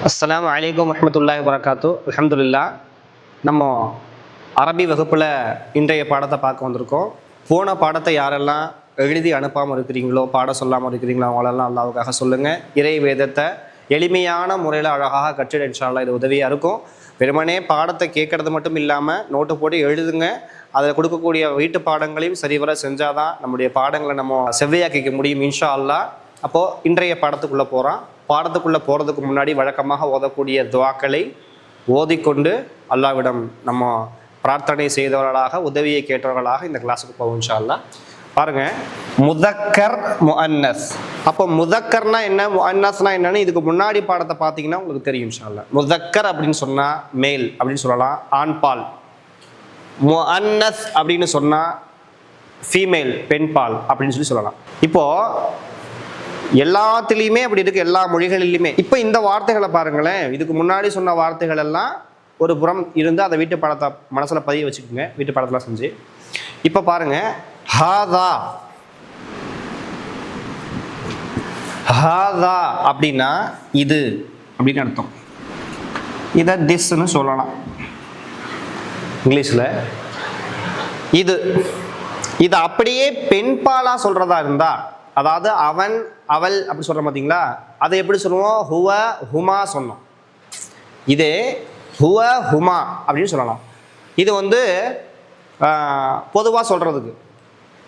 அஸ்ஸலாமு அலைக்கும் வரஹ்மத்துல்லாஹி வபரகாத்து. அல்ஹம்துலில்லாஹ். நம்ம அரபி வகுப்பில் இன்றைய பாடத்தை பார்க்க வந்திருக்கோம். போன பாடத்தை யாரெல்லாம் எழுதி அனுப்பாமல் இருக்கிறீங்களோ, பாடம் சொல்லாமல் இருக்கிறீங்களோ, அவங்களெல்லாம் அல்லாஹ்வுக்காக சொல்லுங்கள். இறை வேதத்தை எளிமையான முறையில் அழகாக கற்றிட இன்ஷா அல்லாஹ் இது உதவியாக இருக்கும். வெறுமனே பாடத்தை கேட்கறது மட்டும் இல்லாமல் நோட்டு போட்டு எழுதுங்க. அதில் கொடுக்கக்கூடிய வீட்டு பாடங்களையும் சரிவர செஞ்சால் தான் நம்முடைய பாடங்களை நம்ம செவ்வையாக்கிக்க முடியும் இன்ஷா அல்லாஹ். அப்போது இன்றைய பாடத்துக்குள்ளே போகிறோம். பாடத்துக்குள்ளே போகிறதுக்கு முன்னாடி வழக்கமாக ஓதக்கூடிய துஆக்களை ஓதிக்கொண்டு அல்லாஹ்விடம் நம்ம பிரார்த்தனை செய்தவர்களாக, உதவியை கேட்டவர்களாக இந்த கிளாஸுக்கு போவோம் இன்ஷா அல்லாஹ். பாருங்கள், முதக்கர் முஅன்னஸ். அப்போ முதக்கர்னா என்ன, முஅன்னஸ்னா என்னன்னு இதுக்கு முன்னாடி பாடத்தை பார்த்தீங்கன்னா உங்களுக்கு தெரியும் இன்ஷா அல்லாஹ். முதக்கர் அப்படின்னு சொன்னால் மேல் அப்படின்னு சொல்லலாம், ஆண்பால். முஅன்னஸ் அப்படின்னு சொன்னால் ஃபீமேல், பெண்பால் அப்படின்னு சொல்லலாம். இப்போது எல்லாத்துலேயுமே அப்படி இருக்குது, எல்லா மொழிகளிலுமே. இப்போ இந்த வார்த்தைகளை பாருங்களேன், இதுக்கு முன்னாடி சொன்ன வார்த்தைகள் எல்லாம் ஒரு புறம் இருந்து அதை வீட்டு பாடத்தை மனசில் பதிய வச்சுக்கோங்க, வீட்டு பாடத்தெல்லாம் செஞ்சு. இப்போ பாருங்கள், ஹாதா. ஹாதா அப்படின்னா இது அப்படின்னு அர்த்தம். இதை திஸ்ன்னு சொல்லலாம் இங்கிலீஷில். இது இது அப்படியே பெண்பாலாக சொல்கிறதா இருந்தா, அதாவது அவன் அவள் அப்படி சொல்கிறோம் பார்த்தீங்களா, அதை எப்படி சொல்லுவோம், ஹுவ ஹுமா சொன்னோம். இதே ஹுவ ஹுமா அப்படின்னு சொல்லலாம். இது பொதுவாக சொல்கிறதுக்கு,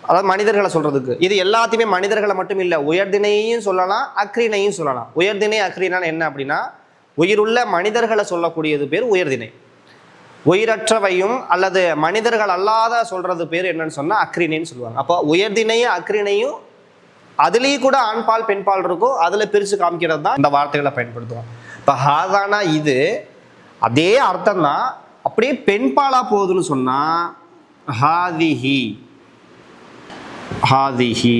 அதாவது மனிதர்களை சொல்கிறதுக்கு. இது எல்லாத்தையுமே மனிதர்களை மட்டும் இல்லை, உயர்தினையும் சொல்லலாம், அக்ரினையும் சொல்லலாம். உயர்தினை அக்ரினா என்ன அப்படின்னா, உயிருள்ள மனிதர்களை சொல்லக்கூடியது பேர் உயர்தினை. உயிரற்றவையும் அல்லது மனிதர்கள் அல்லாத சொல்கிறது பேர் என்னன்னு சொன்னால் அக்ரினைன்னு சொல்லுவாங்க. அப்போ உயர்தினையும் அக்ரினையும் அதுலேயும் கூட ஆண்பால் பெண்பால் இருக்கும், அதில் பிரித்து காமிக்கிறது தான் இந்த வார்த்தைகளை பயன்படுத்துவோம். இப்போ ஹாதானா இது அதே அர்த்தம் தான், அப்படியே பெண்பாலாக போகுதுன்னு சொன்னால் ஹாதிஹி. ஹாதிஹி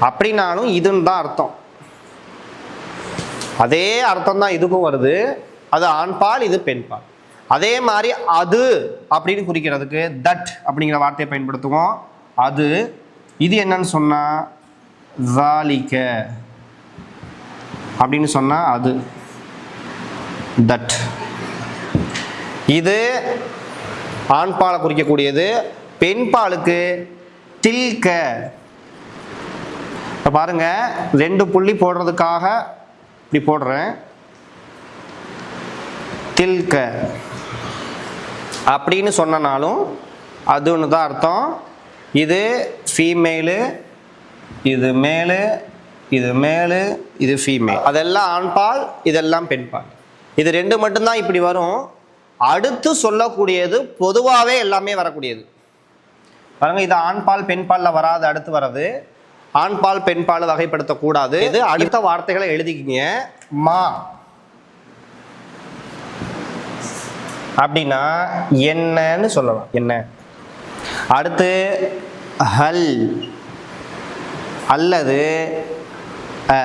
அப்படின்னாலும் இதுன்னு தான் அர்த்தம், அதே அர்த்தம் தான் இதுக்கும் வருது. அது ஆண்பால், இது பெண்பால். அதே மாதிரி அது அப்படின்னு குறிக்கிறதுக்கு தட் அப்படிங்கிற வார்த்தையை பயன்படுத்துவோம். அது இது என்னன்னு சொன்னால் ஸாலிக அப்படின்னு சொன்னால் அது தட். இது ஆண்பாலை குறிக்கக்கூடியது, பெண்பாலுக்கு தில்க. இப்போ பாருங்க, 2 புள்ளி போடுறதுக்காக இப்படி போடுறேன், தில்க அப்படின்னு சொன்னாலும் அது ஒன்று தான் அர்த்தம். இது ஃபீமேலு, இது மேலு, இது மேலு, இது ஃபீமேல். அதெல்லாம் ஆண்பால், இதெல்லாம் பெண்பால். இது 2 மட்டும்தான் இப்படி வரும். அடுத்து சொல்லக்கூடியது பொதுவாகவே எல்லாமே வரக்கூடியது. பாருங்க, இது ஆண்பால் பெண்பாலில் வராது, அடுத்து வர்றது. ஆண்பால் பெண்பால் வகைப்படுத்தக்கூடாது. இது அடுத்த வார்த்தைகளை எழுதிக்கிங்க. மா அப்படின்னா என்னன்னு சொல்லலாம், என்ன. அடுத்து ஹல் அல்லது அ.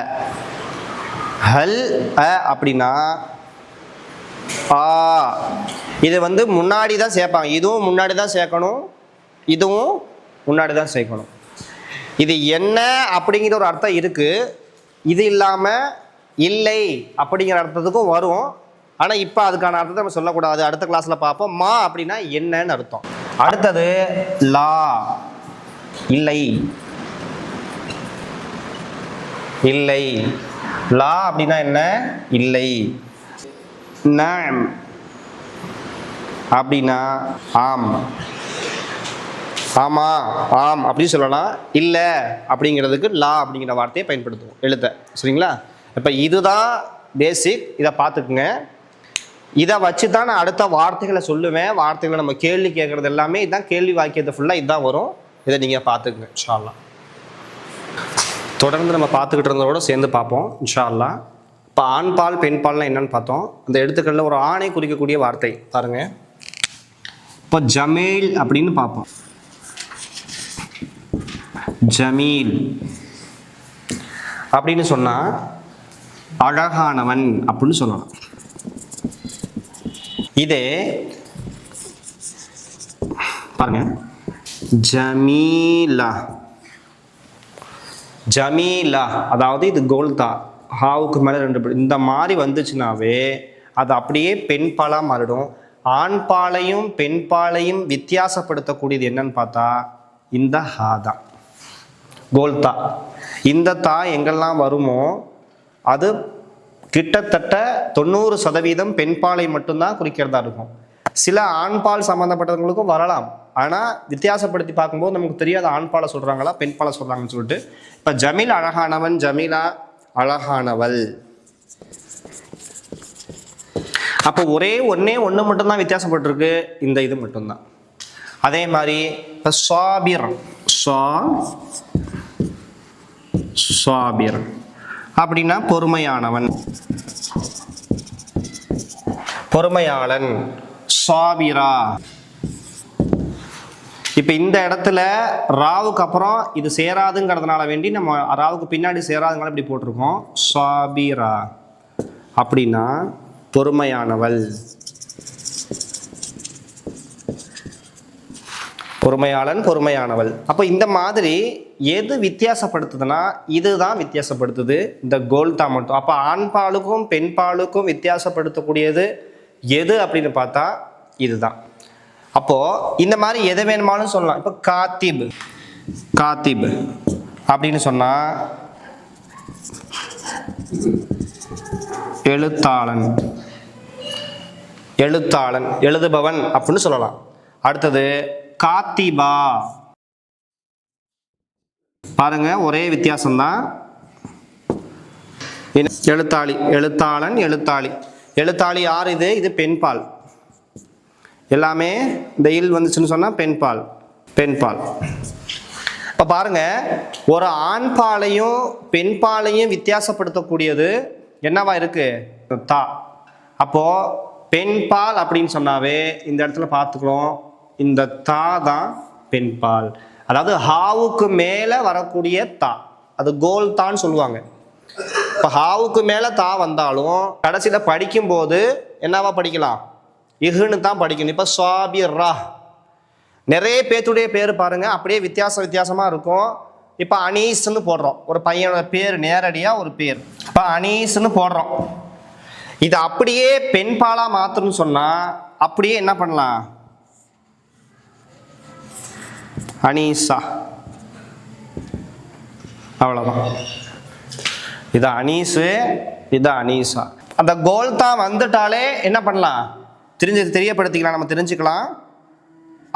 ஹல் அ அப்படின்னா ஆ. இது முன்னாடி தான் சேர்ப்பாங்க, இதுவும் முன்னாடி தான் சேர்க்கணும், இதுவும் முன்னாடி தான் சேர்க்கணும். இது என்ன அப்படிங்கிற ஒரு அர்த்தம் இருக்குது, இது இல்லாமல் இல்லை அப்படிங்கிற அர்த்தத்துக்கும் வரும். ஆனால் இப்போ அதுக்கான அர்த்தத்தை நம்ம சொல்லக்கூடாது, அடுத்த கிளாஸில் பார்ப்போம். மா அப்படின்னா என்னன்னு அர்த்தம். அடுத்தது லா, இல்லை. இல்லை. லா அப்படின்னா என்ன, இல்லை. நஅம் அப்படின்னா ஆம், ஆமா ஆம் அப்படி சொல்லலாம். இல்லை அப்படிங்கிறதுக்கு லா அப்படிங்கிற வார்த்தையை பயன்படுத்துவோம், எழுத. சரிங்களா? இப்போ இதுதான் பேசிக், இதை பார்த்துக்குங்க. இதை வச்சு தான் நான் அடுத்த வார்த்தைகளை சொல்லுவேன். வார்த்தைகளை நம்ம கேள்வி கேட்குறது எல்லாமே இதுதான், கேள்வி வாக்கியத்தை ஃபுல்லாக இதுதான் வரும். இதை நீங்கள் பார்த்துக்குங்க இன்ஷா அல்லாஹ். தொடர்ந்து நம்ம பார்த்துக்கிட்டு இருந்ததோட சேர்ந்து பார்ப்போம் இன்ஷா அல்லாஹ். இப்போ ஆண்பால் பெண்பால்னால் என்னன்னு பார்த்தோம். அந்த எழுத்துக்களில் ஒரு ஆணை குறிக்கக்கூடிய வார்த்தை பாருங்க. இப்போ ஜமீல் அப்படின்னு பார்ப்போம். ஜமீல் அப்படின்னு சொன்னால் அழகானவன் அப்படின்னு சொல்லலாம். இதே பாருங்க, ஜமீலா. ஜமீலா அதாவது இது கோல்தா, ஹாவுக்கு மேலே 2 இந்த மாதிரி வந்துச்சுனாவே அது அப்படியே பெண் பாலாக மாறிடும். ஆண் பாலையும் பெண் பாலையும் வித்தியாசப்படுத்தக்கூடியது என்னன்னு பார்த்தா இந்த ஹா தான், கோல்தா. இந்த தா எங்கெல்லாம் வருமோ அது கிட்டத்தட்ட 90% பெண் பாலை மட்டும்தான் குறிக்கிறதா இருக்கும். சில ஆண்பால் சம்மந்தப்பட்டவங்களுக்கும் வரலாம், ஆனால் வித்தியாசப்படுத்தி பார்க்கும்போது நமக்கு தெரியாது ஆண் பாலை சொல்கிறாங்களா பெண் பாலை சொல்கிறாங்கன்னு சொல்லிட்டு. இப்போ ஜமீல் அழகானவன், ஜமீலா அழகானவள். அப்போ ஒன்று மட்டும்தான் வித்தியாசப்பட்டிருக்கு, இந்த இது மட்டும்தான். அதே மாதிரி இப்போ சாபிர், சாபிர் அப்படின்னா பொறுமையானவன், பொறுமையாளன். சாபிரா. இப்போ இந்த இடத்துல ராவுக்கு அப்புறம் இது சேராதுங்கிறதுனால வேண்டி நம்ம ராவுக்கு பின்னாடி சேராதுனால இப்படி போட்டிருக்கோம். சாபிரா அப்படின்னா பொறுமையானவள், பொறுமையாளன், பொறுமையானவள். அப்போ இந்த மாதிரி எது வித்தியாசப்படுத்துதுன்னா இதுதான் வித்தியாசப்படுத்துது, இந்த கோல்தா மட்டும். அப்போ ஆண் பாலுக்கும் பெண் பாலுக்கும் வித்தியாசப்படுத்தக்கூடியது எது அப்படின்னு பார்த்தா இதுதான். அப்போ இந்த மாதிரி எதை வேணுமானு சொல்லலாம். இப்போ காத்திப், காத்திப் அப்படின்னு சொன்னா எழுத்தாளன், எழுத்தாளன், எழுதுபவன் அப்படின்னு சொல்லலாம். அடுத்தது காத்திபா, பாருங்க ஒரே வித்தியாசம்தான். எழுத்தாளி, எழுத்தாளன், எழுத்தாளி. எழுத்தாளி யார்? இது பெண்பால். எல்லாமே இந்த இல் வந்துச்சுன்னு சொன்னா பெண்பால், பெண்பால். இப்போ பாருங்க ஒரு ஆண் பாலையும் பெண் பாலையும் வித்தியாசப்படுத்தக்கூடியது என்னவா இருக்கு? தா. அப்போ பெண் பால் அப்படின்னு சொன்னாவே இந்த இடத்துல பார்த்துக்கிறோம், இந்த தா தான் பெண் பால். அதாவது ஹாவுக்கு மேலே வரக்கூடிய தா, அது கோல்தான்னு சொல்லுவாங்க. இப்போ ஹாவுக்கு மேலே தா வந்தாலும் கடைசியில் படிக்கும்போது என்னவா படிக்கலாம்? இஹுன்னு தான் படிக்கணும். இப்போ சாபிரா, நிறைய பேத்துடைய பேர் பாருங்க அப்படியே வித்தியாசமாக இருக்கும். இப்போ அனீஸ்ன்னு போடுறோம், ஒரு பையனோட பேர் நேரடியாக ஒரு பேர். இப்போ அனீஸ்ன்னு போடுறோம். இது அப்படியே பெண் பாலா மாத்தணும்னு சொன்னா அப்படியே என்ன பண்ணலாம்? அனீசா, அவ்வளோதான். இது அனீஸு, இது அனீசா. அந்த கோல்தா வந்துட்டாலே என்ன பண்ணலாம்? தெரியப்படுத்திக்கலாம், நம்ம தெரிஞ்சுக்கலாம்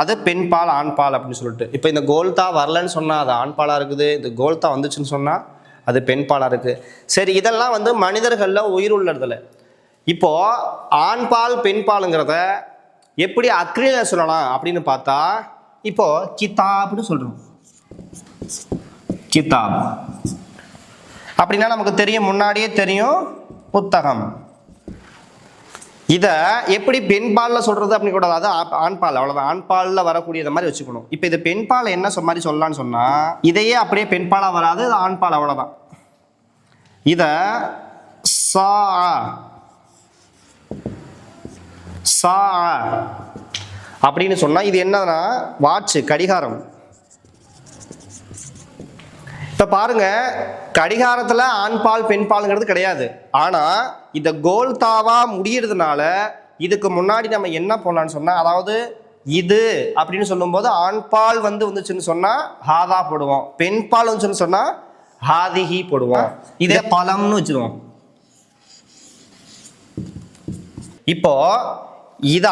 அது பெண் பால் ஆண் பால் அப்படின்னு சொல்லிட்டு. இப்போ இந்த கோல்தா வரலன்னு சொன்னால் அது ஆண் பாலாக இருக்குது, இந்த கோல்தா வந்துச்சுன்னு சொன்னால் அது பெண் பாலாக இருக்குது. சரி, இதெல்லாம் வந்து மனிதர்களில் உயிர் உள்ளதில்ல. இப்போ ஆண் பால் பெண் பாலுங்கிறத எப்படி அக்ரில சொல்லலாம் அப்படின்னு பார்த்தா இப்போ கிதாப்னு சொல்கிறோம். கிதாப் அப்படின்னா நமக்கு தெரியும், முன்னாடியே தெரியும் புத்தகம். இதை எப்படி பெண் பாலில் சொல்கிறது அப்படின்னு கூடாது, அது ஆண் பால், அவ்வளோதான். ஆண் பாலில் வரக்கூடியது மாதிரி வச்சுக்கணும். இப்போ இது பெண் பால் என்ன மாதிரி சொல்லலான்னு சொன்னால் இதையே அப்படியே பெண் பாலாக வராது, இது ஆண் பால், அவ்வளோதான். இதை சா சா அப்படின்னு சொன்னால் இது என்னன்னா வாட்சு, கடிகாரம். இப்போ பாருங்க கடிகாரத்தில் ஆண் பால் பெண் பாலுங்கிறது கிடையாது. ஆனால் இந்த கோல்தாவா முடியறதுனால இதுக்கு முன்னாடி நம்ம என்ன போடலான்னு சொன்னால், அதாவது இது அப்படின்னு சொல்லும்போது ஆண் பால் வந்துச்சுன்னு சொன்னால் ஹாதா போடுவோம், பெண் பால் வந்துச்சுன்னு சொன்னால் ஹாதிஹி போடுவோம். இதே பழம்னு வச்சுருவோம். இப்போ இது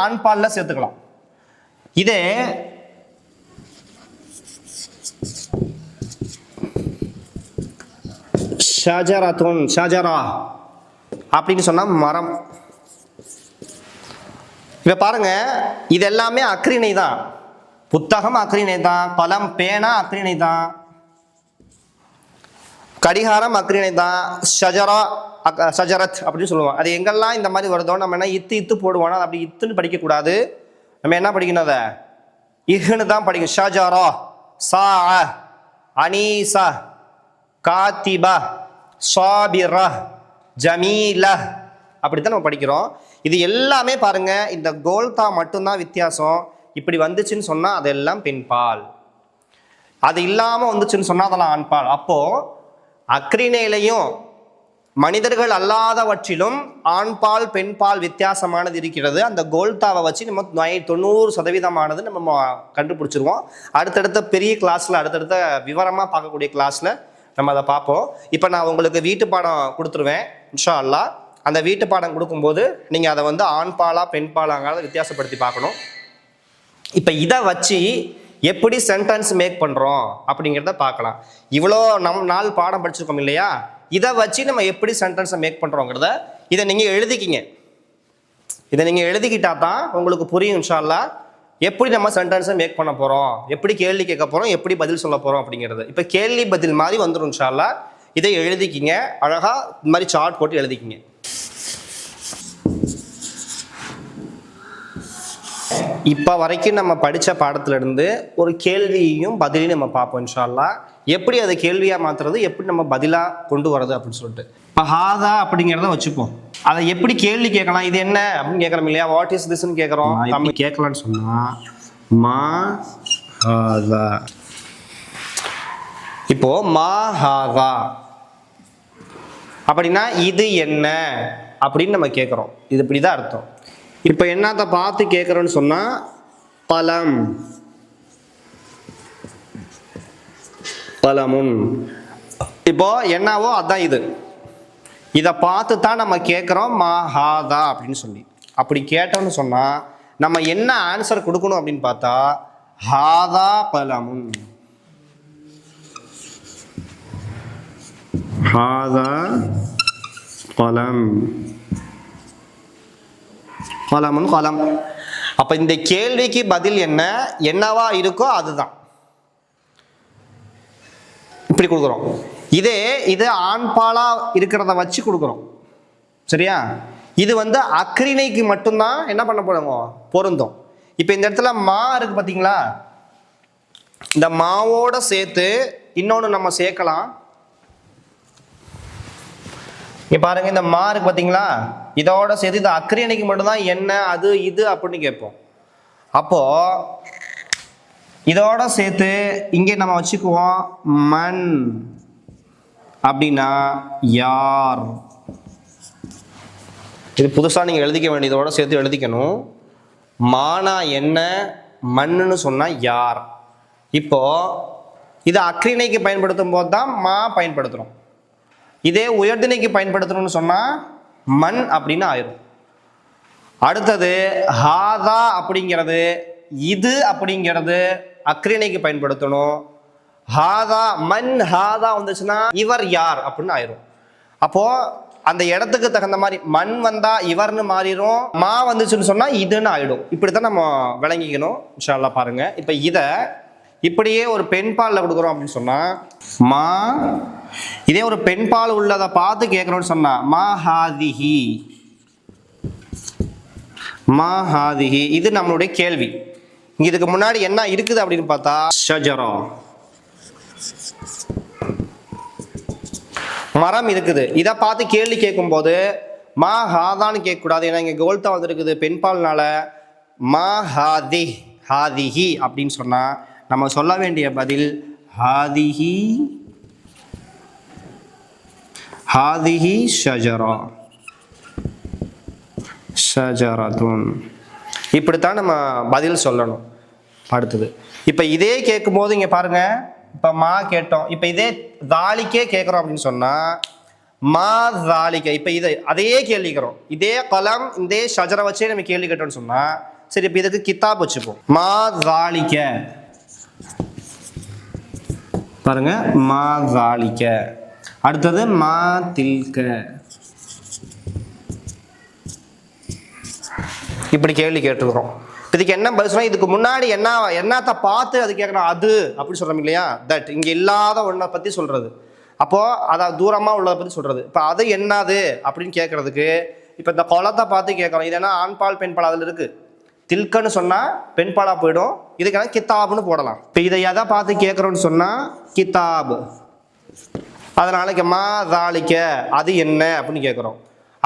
ஆண் பால்ல சேர்த்துக்கலாம். இதே ஷஜரத்துன், ஷஜரா அப்படின்னு சொன்னா மரம். இப்ப பாருங்க இது எல்லாமே அக்ரிணை தான். புத்தகம் அக்ரிணை தான், பழம் பேனா அக்ரிணை தான், கடிகாரம் அக்ரிணை தான், ஷஜரா ஷஜரத் அப்படின்னு சொல்லுவோம். அது எங்கெல்லாம் இந்த மாதிரி வருதோ நம்ம என்ன இத்து போடுவோம். அப்படி இத்துன்னு படிக்கக்கூடாது, நம்ம என்ன படிக்கணும்? அதை இஹ்னு தான் படிக்கணும். ஷஜரா, சா, அனீசா, காத்திபா, சாபிரா, ஜமீலா, அப்படித்தான் நம்ம படிக்கிறோம். இது எல்லாமே பாருங்க இந்த கோல்தா மட்டும்தான் வித்தியாசம். இப்படி வந்துச்சுன்னு சொன்னா அதெல்லாம் பெண்பால், அது இல்லாம வந்துச்சுன்னு சொன்னா அதெல்லாம் ஆண்பால். அப்போ அக்ரிணையிலையும் மனிதர்கள் அல்லாதவற்றிலும் ஆண்பால் பெண்பால் வித்தியாசமானது இருக்கிறது. அந்த கோல்தாவை வச்சு நம்ம 90% நம்ம கண்டுபிடிச்சிருவோம். அடுத்தடுத்த பெரிய கிளாஸ்ல அடுத்தடுத்த விவரமா பார்க்கக்கூடிய கிளாஸ்ல நம்ம அதை பார்ப்போம். இப்போ நான் உங்களுக்கு வீட்டு பாடம் கொடுத்துருவேன் இன்ஷா அல்லாஹ். அந்த வீட்டு பாடம் கொடுக்கும்போது நீங்கள் அதை வந்து ஆண்பாலா பெண்பாலாங்கிறத வித்தியாசப்படுத்தி பார்க்கணும். இப்போ இதை வச்சு எப்படி சென்டென்ஸ் மேக் பண்ணுறோம் அப்படிங்கிறத பார்க்கலாம். இவ்வளோ நாள் பாடம் படிச்சிருக்கோம் இல்லையா, இதை வச்சு நம்ம எப்படி சென்டென்ஸை மேக் பண்ணுறோங்கிறத இதை நீங்கள் எழுதிக்கிங்க. இதை நீங்கள் எழுதிக்கிட்டா தான் உங்களுக்கு புரியும் இன்ஷா அல்லாஹ் எப்படி நம்ம சென்டென்ஸை மேக் பண்ண போகிறோம், எப்படி கேள்வி கேட்க போகிறோம், எப்படி பதில் சொல்ல போகிறோம் அப்படிங்கிறது. இப்போ கேள்வி பதில் மாதிரி வந்துடும் இன்ஷா அல்லாஹ். இதை எழுதிக்கிங்க, அழகாக இந்த மாதிரி சார்ட் போட்டு எழுதிக்கிங்க. இப்போ வரைக்கும் நம்ம படித்த பாடத்திலிருந்து ஒரு கேள்வியையும் பதிலையும் நம்ம பார்ப்போம் இன்ஷா அல்லாஹ். எப்படி அதை கேள்வியாக மாற்றுறது, எப்படி நம்ம பதிலாக கொண்டு வர்றது அப்படின்னு சொல்லிட்டு. இப்போ ஹாதா அப்படிங்கிறத வச்சுப்போம். அதை எப்படி கேள்வி கேட்கலாம், இது என்ன அப்படின்னு கேட்குறோம் இல்லையா, வாட் இஸ் திஸ்ன்னு கேட்குறோம். நம்ம கேட்கலான்னு சொன்னால் மா ஹாதா. இப்போ மா ஹாதா அப்படின்னா இது என்ன அப்படின்னு நம்ம கேட்குறோம். இது இப்படி தான் அர்த்தம். இப்போ என்னத்தை பார்த்து கேட்குறோன்னு சொன்னால் பலம், பலமுன். இப்போ என்னவோ அதான் இது. இதை பார்த்து தான் நம்ம கேட்குறோம் மா ஹாதா அப்படின்னு சொல்லி. அப்படி கேட்டோம்னு சொன்னால் நம்ம என்ன ஆன்சர் கொடுக்கணும் அப்படின்னு பார்த்தா ஹாதா பலமுன், ஹாதா பலம், பலமுன் பலம். அப்போ இந்த கேள்விக்கு பதில் என்னவா இருக்கோ அதுதான் இப்படி கொடுக்குறோம். இது ஆண்பாலா இருக்கிறத வச்சு கொடுக்குறோம். சரியா? இது வந்து அக்ரிணைக்கு மட்டும்தான் என்ன பண்ண போறோங்க பொருந்தும். இப்போ இந்த இடத்துல மா இருக்கு பார்த்தீங்களா, இந்த மாவோட சேர்த்து இன்னொன்று நம்ம சேர்க்கலாம். இங்கே பாருங்க, இந்த மா இருக்கு பார்த்தீங்களா, இதோட சேர்த்து இது அக்ரிணைக்கு மட்டும்தான் என்ன அது இது அப்படின்னு கேட்போம். அப்போ இதோட சேர்த்து இங்கே நம்ம வச்சுக்குவோம் மண் அப்படின்னா யார். இது புதுசாக நீங்கள் எழுதிக்க வேண்டியதோட சேர்த்து எழுதிக்கணும். மானா என்ன, மண்ணுன்னு சொன்னால் யார். இப்போ இது அக்ரிணைக்கு பயன்படுத்தும் போது தான் மா பயன்படுத்துகிறோம். இதே உயர்திணைக்கு பயன்படுத்தணும்னு சொன்னால் மண் அப்படின்னு ஆயிரும். அடுத்தது ஹாதா அப்படிங்கிறது, இது அப்படிங்கிறது அக்ரிணைக்கு பயன்படுத்தணும். ஹாதா மண் ஹாதா வந்துச்சுன்னா இவர் யார் அப்படின்னு ஆயிரும். அப்போ அந்த இடத்துக்கு தகுந்த மாதிரி மண் வந்தா இவர்னு மாறிடும், மா வந்துச்சுன்னு சொன்னா இதுன்னு ஆயிடும். இப்படித்தான் நம்ம விளங்கிக்கணும் இன்ஷா அல்லாஹ். பாருங்க, இப்ப இத இப்படியே ஒரு பெண் பால்ல கொடுக்குறோம் அப்படின்னு சொன்னா மா, இதே ஒரு பெண் பால் உள்ளதை பார்த்து கேட்கணும்னு சொன்னா மா ஹாதிஹி, மா ஹாதிஹி. இது நம்மளுடைய கேள்வி. இதுக்கு முன்னாடி என்ன இருக்குது அப்படின்னு பார்த்தா ஷஜரா, மரம் இருக்குது. இதை பார்த்து கேள்வி கேட்கும் போது மா ஹாதான்னு கேட்கக்கூடாது. ஏன்னா இங்கே கோல்தா வந்துருக்குது பெண்பால்னால. மா ஹாதி ஹாதிஹி அப்படின்னு சொன்னா நம்ம சொல்ல வேண்டிய பதில் ஹாதிஹி, ஹாதிஹி ஷஜரா, ஷஜரதுன். இப்படித்தான் நம்ம பதில் சொல்லணும். அடுத்தது இப்போ இதே கேட்கும் போது இங்கே பாருங்க, இப்போ மா கேட்டோம், இப்போ இதே தாலிக்கே கேட்குறோம் அப்படின்னு சொன்னால் மா தாலிக்க. இப்போ இதை அதையே கேள்விக்கிறோம், இதே கலம் இதே ஷஜரை வச்சே நம்ம கேள்வி கேட்டோம்னு சொன்னால் சரி. இப்போ இதுக்கு கிதாப் வச்சுப்போம். மா தாலிக்க பாருங்க, மா தாலிக்க. அடுத்தது மா தில்க. இப்படி கேள்வி கேட்டுக்கிறோம். இதுக்கு என்ன பதில் சொன்னா, இதுக்கு முன்னாடி என்னத்தை பார்த்து அது கேட்கணும் அது அப்படி சொல்றோம் இல்லையா, தட் இங்க இல்லாத ஒன்றை பத்தி சொல்றது. அப்போ அதாவது தூரமா உள்ளதை பத்தி சொல்றது. இப்போ அது என்னது அப்படின்னு கேட்கறதுக்கு இப்போ இந்த குளத்தை பார்த்து கேட்கறோம். இது என்ன ஆண்பால் பெண்பால் அதில் இருக்கு. தில்கன்னு சொன்னா பெண்பாலா போயிடும். இதுக்கான கிதாப்னு போடலாம். இப்போ இதை எதை பார்த்து கேட்கறோம்னு சொன்னா கிதாப். அதனால மா தாலிக்க அது என்ன அப்படின்னு கேட்குறோம்.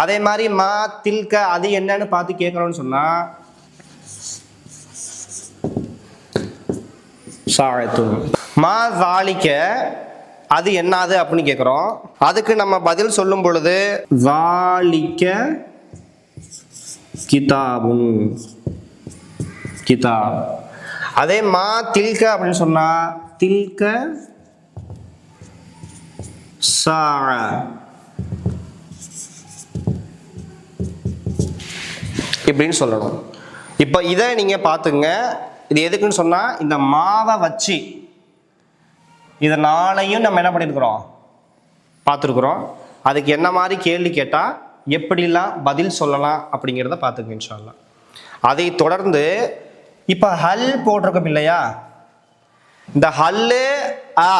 அதே மாதிரி மா தில்க அது என்னன்னு பார்த்து கேட்குறோம்னு சொன்னா மா தாலிக்க அது என்னது அப்படின்னு கேட்குறோம். அதுக்கு நம்ம பதில் சொல்லும் பொழுது ஸாலிக கிதாபுன், கிதாப். அதே மா தில்க அப்படின்னு சொன்னா தில்க சாஅ. இப்படின்னு சொல்லணும். இப்போ இதை நீங்க பார்த்துங்க. இது எதுக்குன்னு சொன்னா இந்த மாவை வச்சு இதை நாளையும் நம்ம என்ன பண்ணியிருக்கிறோம், பார்த்துருக்குறோம். அதுக்கு என்ன மாதிரி கேள்வி கேட்டால் எப்படிலாம் பதில் சொல்லலாம் அப்படிங்கிறத பார்த்துங்க இன்ஷா அல்லாஹ். அதை தொடர்ந்து இப்போ ஹல் போட்டிருக்கோம் இல்லையா, இந்த ஹல்லு ஆ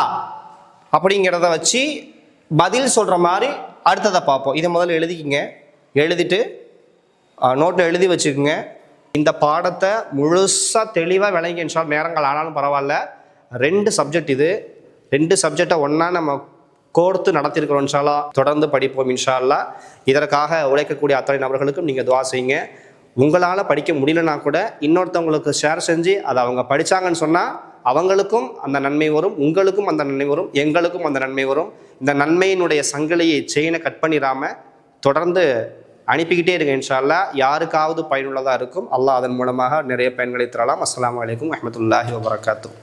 அப்படிங்கிறத வச்சு பதில் சொல்கிற மாதிரி அடுத்ததை பார்ப்போம். இதை முதல்ல எழுதிக்கிங்க. எழுதிட்டு நோட்டில் எழுதி வச்சுக்கோங்க. இந்த பாடத்தை முழுசாக தெளிவாக விளங்கி இன்ஷா அல்லாஹ். நேரங்கள் ஆனாலும் பரவாயில்ல. 2 சப்ஜெக்ட் இது. 2 சப்ஜெக்டை ஒன்றா நம்ம கோர்த்து நடத்தியிருக்கிறோம் இன்ஷா அல்லாஹ். தொடர்ந்து படிப்போம் இன்ஷா அல்லாஹ். இதற்காக உழைக்கக்கூடிய அத்தனை நபர்களுக்கும் நீங்கள் துஆ செய்யுங்க. உங்களால் படிக்க முடியலனா கூட இன்னொருத்தவங்களுக்கு ஷேர் செஞ்சு அதை அவங்க படித்தாங்கன்னு சொன்னால் அவங்களுக்கும் அந்த நன்மை வரும், உங்களுக்கும் அந்த நன்மை வரும், எங்களுக்கும் அந்த நன்மை வரும். இந்த நன்மையினுடைய சங்கிலியை செயினை கட் பண்ணிடாமல் தொடர்ந்து அனுப்பிக்கிட்டே இருங்க இன்ஷா அல்லாஹ். யாருக்காவது பயனுள்ளதாக இருக்கும். அல்லாஹ் அதன் மூலமாக நிறைய பயன்களை தரலாம். அஸ்ஸலாமு அலைக்கும் வரஹ்மத்துல்லாஹி வபரகாத்துஹு.